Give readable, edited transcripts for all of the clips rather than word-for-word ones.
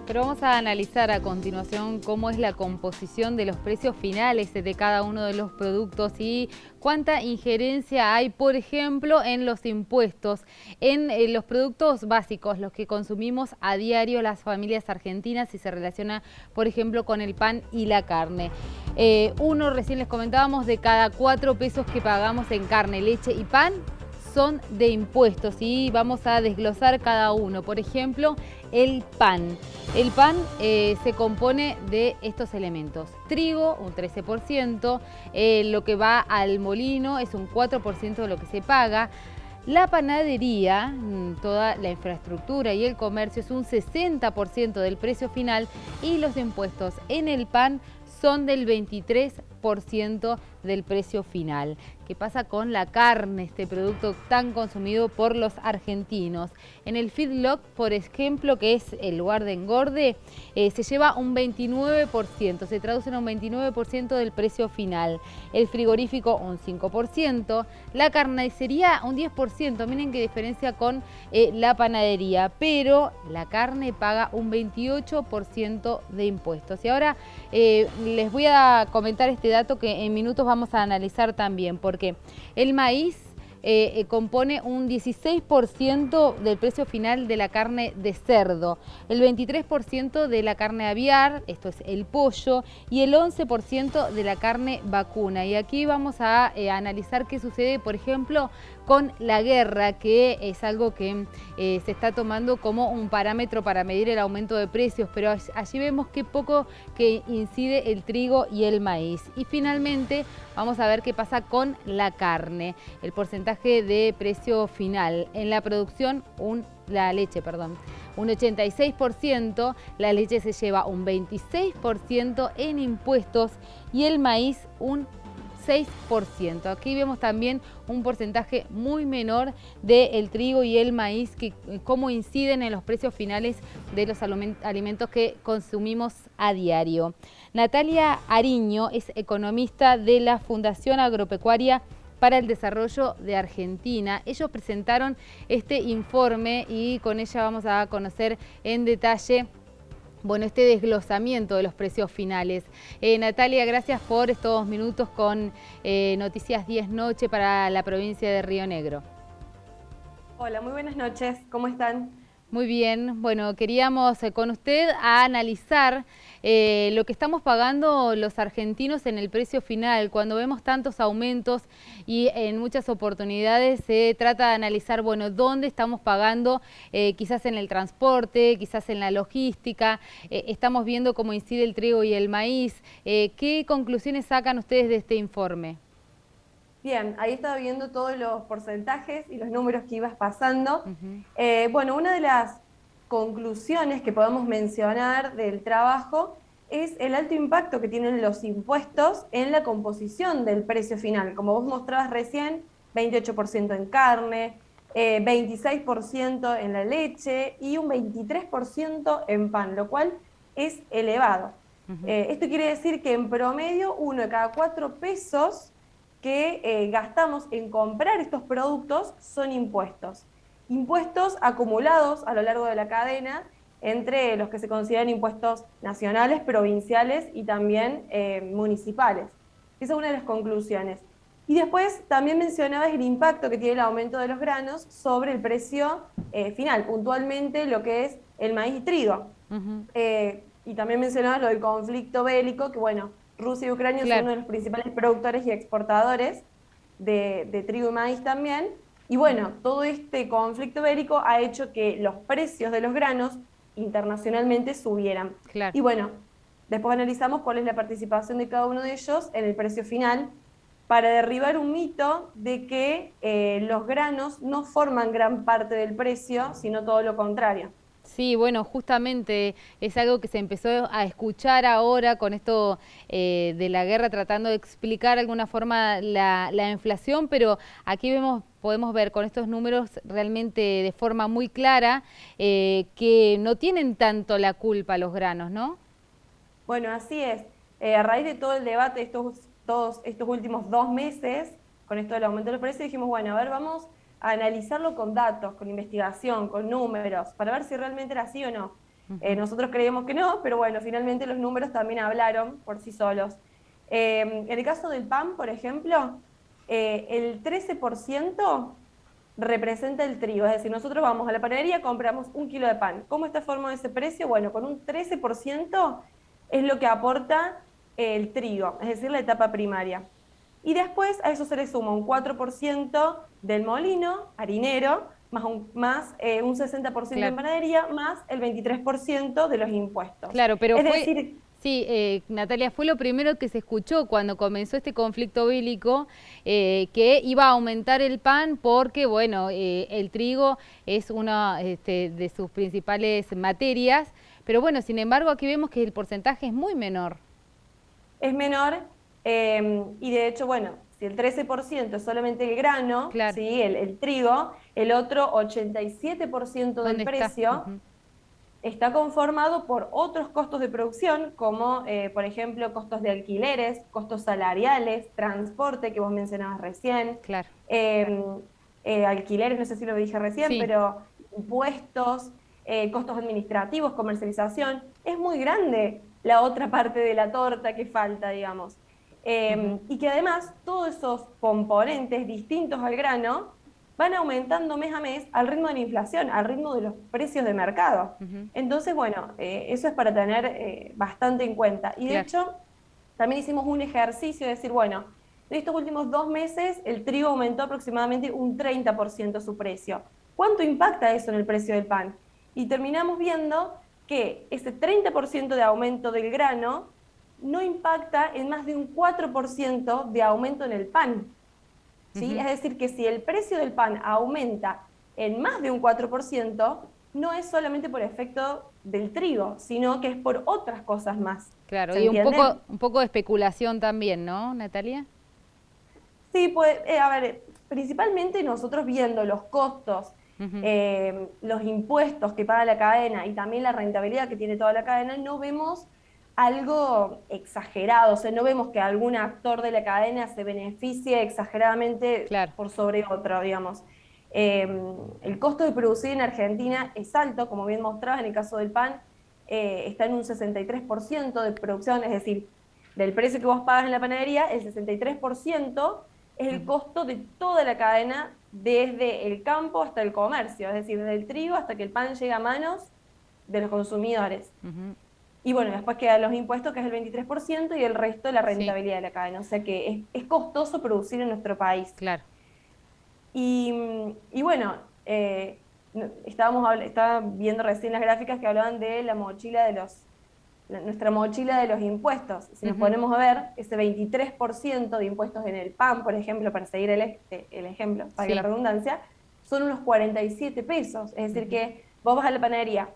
Pero vamos a analizar a continuación cómo es la composición de los precios finales de cada uno de los productos y cuánta injerencia hay, por ejemplo, en los impuestos, en los productos básicos, los que consumimos a diario las familias argentinas, si se relaciona, por ejemplo, con el pan y la carne. Recién les comentábamos, de cada 4 pesos que pagamos en carne, leche y pan, son de impuestos y vamos a desglosar cada uno. Por ejemplo, el pan. El pan se compone de estos elementos. Trigo, un 13%, lo que va al molino es un 4% de lo que se paga. La panadería, toda la infraestructura y el comercio es un 60% del precio final y los impuestos en el pan son del 23% del precio final. ¿Qué pasa con la carne, este producto tan consumido por los argentinos? En el feedlot, por ejemplo, que es el lugar de engorde, se lleva un 29%, se traduce en un 29% del precio final. El frigorífico un 5%, la carnicería un 10%, miren qué diferencia con la panadería, pero la carne paga un 28% de impuestos. Y ahora les voy a comentar este dato que en minutos vamos a analizar también, porque el maíz compone un 16% del precio final de la carne de cerdo, el 23% de la carne aviar, esto es el pollo, y el 11% de la carne vacuna. Y aquí vamos a analizar qué sucede, por ejemplo, con la guerra, que es algo que se está tomando como un parámetro para medir el aumento de precios, pero allí vemos qué poco que incide el trigo y el maíz. Y finalmente vamos a ver qué pasa con la carne, el porcentaje de precio final. En la producción, la leche, un 86%, la leche se lleva un 26% en impuestos y el maíz un 6%. Aquí vemos también un porcentaje muy menor del trigo y el maíz, que cómo inciden en los precios finales de los alimentos que consumimos a diario. Natalia Ariño es economista de la Fundación Agropecuaria para el Desarrollo de Argentina. Ellos presentaron este informe y con ella vamos a conocer en detalle este desglosamiento de los precios finales. Natalia, gracias por estos minutos con Noticias 10 Noche para la provincia de Río Negro. Hola, muy buenas noches, ¿cómo están? Muy bien, bueno, queríamos con usted analizar lo que estamos pagando los argentinos en el precio final. Cuando vemos tantos aumentos y en muchas oportunidades se trata de analizar, dónde estamos pagando, quizás en el transporte, quizás en la logística. Estamos viendo cómo incide el trigo y el maíz. ¿Qué conclusiones sacan ustedes de este informe? Bien, ahí estaba viendo todos los porcentajes y los números que ibas pasando. Una de las conclusiones que podemos mencionar del trabajo es el alto impacto que tienen los impuestos en la composición del precio final. Como vos mostrabas recién, 28% en carne, 26% en la leche y un 23% en pan, lo cual es elevado. Esto quiere decir que en promedio 1 de cada 4 pesos que gastamos en comprar estos productos son impuestos. Impuestos acumulados a lo largo de la cadena entre los que se consideran impuestos nacionales, provinciales y también municipales. Esa es una de las conclusiones. Y después también mencionabas el impacto que tiene el aumento de los granos sobre el precio final, puntualmente lo que es el maíz y trigo. Y también mencionabas lo del conflicto bélico, que Rusia y Ucrania son uno de los principales productores y exportadores de trigo y maíz también. Y todo este conflicto bélico ha hecho que los precios de los granos internacionalmente subieran. Claro. Y después analizamos cuál es la participación de cada uno de ellos en el precio final para derribar un mito de que los granos no forman gran parte del precio, sino todo lo contrario. Sí, justamente es algo que se empezó a escuchar ahora con esto de la guerra, tratando de explicar de alguna forma la inflación, pero aquí podemos ver con estos números realmente de forma muy clara que no tienen tanto la culpa los granos, ¿no? Bueno, así es. A raíz de todo el debate estos últimos 2 meses, con esto del aumento del precio, dijimos, vamos a analizarlo con datos, con investigación, con números, para ver si realmente era así o no. Nosotros creíamos que no, pero bueno, finalmente los números también hablaron por sí solos. En el caso del pan, por ejemplo, el 13% representa el trigo, es decir, nosotros vamos a la panadería, compramos 1 kilo de pan. ¿Cómo está formado ese precio? Bueno, con un 13% es lo que aporta el trigo, es decir, la etapa primaria. Y después a eso se le suma un 4% del molino harinero, un 60% en Claro. panadería, más el 23% de los impuestos. Claro, pero Es fue, decir, sí, Natalia, fue lo primero que se escuchó cuando comenzó este conflicto bélico, que iba a aumentar el pan porque, bueno, el trigo es una de sus principales materias, pero bueno, sin embargo, aquí vemos que el porcentaje es muy menor. es menor y de hecho, bueno, si el 13% es solamente el grano, Claro, ¿sí? El trigo, el otro 87% del ¿dónde está? precio Ujú. está conformado por otros costos de producción, como por ejemplo costos de alquileres, costos salariales, transporte, que vos mencionabas recién, Claro, eh, alquileres, no sé si lo dije recién, sí. pero impuestos, costos administrativos, comercialización. Es muy grande la otra parte de la torta que falta, digamos. Ujú, Y que además todos esos componentes distintos al grano van aumentando mes a mes al ritmo de la inflación, al ritmo de los precios de mercado. ujú, Entonces, bueno, eso es para tener bastante en cuenta. Y de claro. hecho, también hicimos un ejercicio de decir, bueno, en estos últimos 2 meses el trigo aumentó aproximadamente un 30% su precio. ¿Cuánto impacta eso en el precio del pan? Y terminamos viendo que ese 30% de aumento del grano no impacta en más de un 4% de aumento en el pan. ¿Sí? Ujú. Es decir, que si el precio del pan aumenta en más de un 4%, no es solamente por efecto del trigo, sino que es por otras cosas más. Claro, ¿Se y entiende? un poco de especulación también, ¿no, Natalia? Sí, pues, a ver, principalmente nosotros viendo los costos, Ujú. los impuestos que paga la cadena y también la rentabilidad que tiene toda la cadena, no vemos algo exagerado, o sea, no vemos que algún actor de la cadena se beneficie exageradamente Claro, por sobre otro, digamos. Eh, el costo de producir en Argentina es alto, como bien mostraba en el caso del pan, está en un 63% de producción, es decir, del precio que vos pagas en la panadería, el 63% es el ujú, costo de toda la cadena, desde el campo hasta el comercio, es decir, desde el trigo hasta que el pan llega a manos de los consumidores. ujú. Y bueno, después quedan los impuestos, que es el 23%, y el resto la Sí, rentabilidad de la cadena. O sea que es costoso producir en nuestro país. claro. Y bueno, estaba viendo recién las gráficas que hablaban de la mochila de nuestra mochila de los impuestos. Si nos Ujú, ponemos a ver, ese 23% de impuestos en el pan, por ejemplo, para seguir el ejemplo, para que la sí. redundancia, son unos 47 pesos. Es decir, Ujú. que vos vas a la panadería,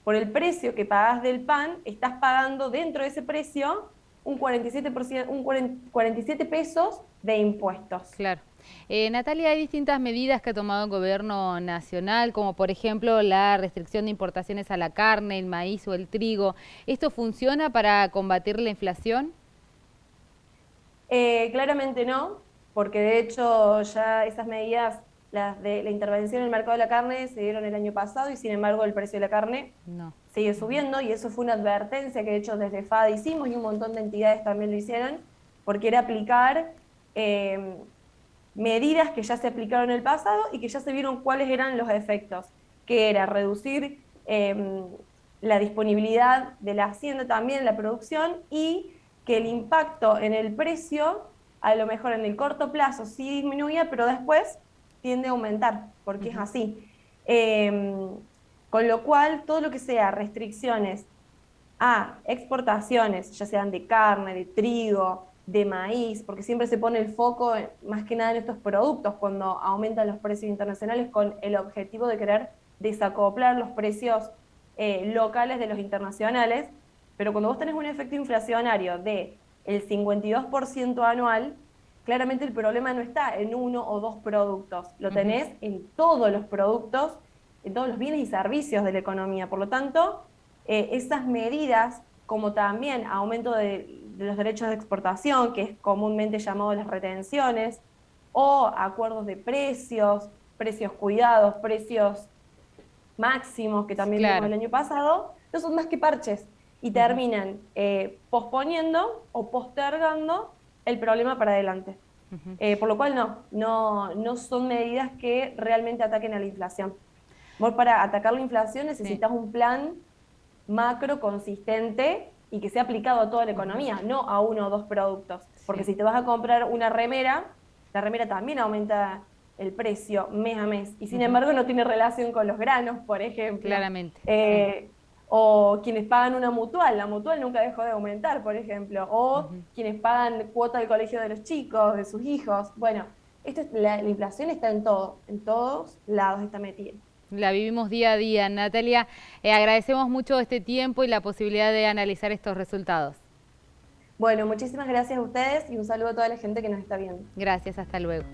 por el precio que pagás del pan, estás pagando dentro de ese precio un 47%, 47 pesos de impuestos. Claro. Natalia, hay distintas medidas que ha tomado el gobierno nacional, como por ejemplo la restricción de importaciones a la carne, el maíz o el trigo. ¿Esto funciona para combatir la inflación? Claramente no, porque de hecho ya esas medidas, las de la intervención en el mercado de la carne, se dieron el año pasado y sin embargo el precio de la carne No. sigue Ujú. subiendo y eso fue una advertencia que de hecho desde FADA hicimos y un montón de entidades también lo hicieron, porque era aplicar eh, medidas que ya se aplicaron en el pasado y que ya se vieron cuáles eran los efectos, que era reducir la disponibilidad de la hacienda también en la producción y que el impacto en el precio, a lo mejor en el corto plazo sí disminuía, pero después tiende a aumentar, porque es Ujú. así. Eh, con lo cual, todo lo que sea restricciones a exportaciones, ya sean de carne, de trigo, de maíz, porque siempre se pone el foco más que nada en estos productos cuando aumentan los precios internacionales con el objetivo de querer desacoplar los precios locales de los internacionales, pero cuando vos tenés un efecto inflacionario de el 52% anual, claramente el problema no está en uno o dos productos, lo Ujú. tenés en todos los productos, en todos los bienes y servicios de la economía. Por lo tanto, esas medidas, como también aumento de los derechos de exportación, que es comúnmente llamado las retenciones, o acuerdos de precios, precios cuidados, precios máximos, que también vimos Claro. el año pasado, no son más que parches y terminan posponiendo o postergando el problema para adelante. Por lo cual no son medidas que realmente ataquen a la inflación. Vos para atacar la inflación necesitas un plan macro consistente y que sea aplicado a toda la economía, no a uno o dos productos. Porque si te vas a comprar una remera, la remera también aumenta el precio mes a mes y sin embargo no tiene relación con los granos, por ejemplo. Claramente. O quienes pagan una mutual, la mutual nunca dejó de aumentar, por ejemplo. O quienes pagan cuota del colegio de los chicos, de sus hijos. Bueno, la inflación está en todos lados está metida. La vivimos día a día. Natalia, agradecemos mucho este tiempo y la posibilidad de analizar estos resultados. Bueno, muchísimas gracias a ustedes y un saludo a toda la gente que nos está viendo. Gracias, hasta luego.